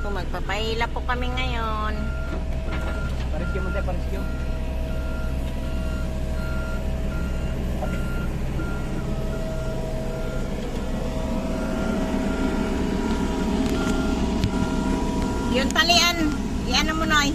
ko, magpapahila po kami ngayon. Parescue mo tayo, parescue. Yung talian, iyan mo Noy.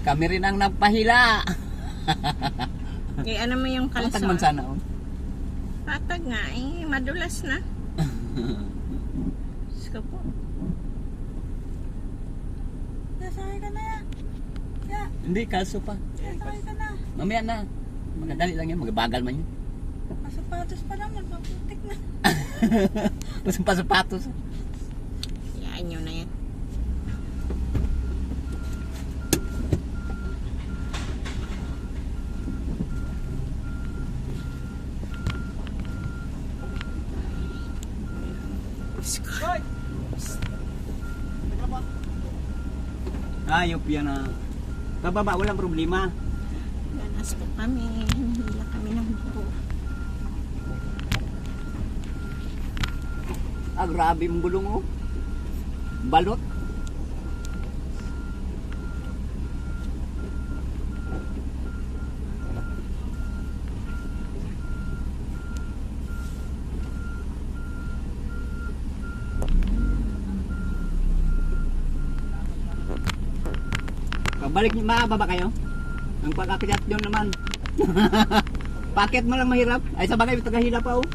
Kami rin ang nagpahila. Iyan mo yung Patag kalson. man sana. Oh. Patag nga eh, madulas na. Sko po. Nasakay ka na yan. Ya, Hindi, kalso pa. nasakay ka na. Mamaya na. Magadali lang yan, magabagal man yun. Pasapatos pa naman, paputik na. Basta pa sapatos. Iyan nyo na yan. Ayop yan na. Pababa, walang problema. Ganas po kami. Hila kami ng buko. Ah, grabe yung gulong oh. Balot. Pagbalik niyo, mababa kayo? Ang pag-akyat doon naman. Paket mo lang mahirap. Ay, sa bagay, tagahila pa oh.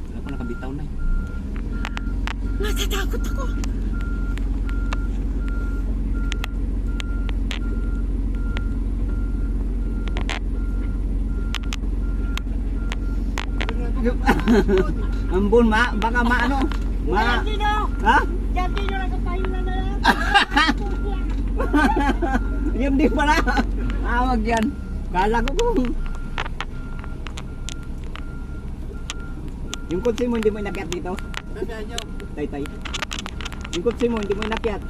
Wala pa nakabitaw na eh. Natatakot ako. Ambon ma, baka maano? Ma. Ha? Dati nyo nagpapahila na yan. Yun di pala. Awag yan. Kala ko kung yung kutsi mo hindi mo inakyat dito. Tay tay. Yung kutsi mo hindi mo inakyat.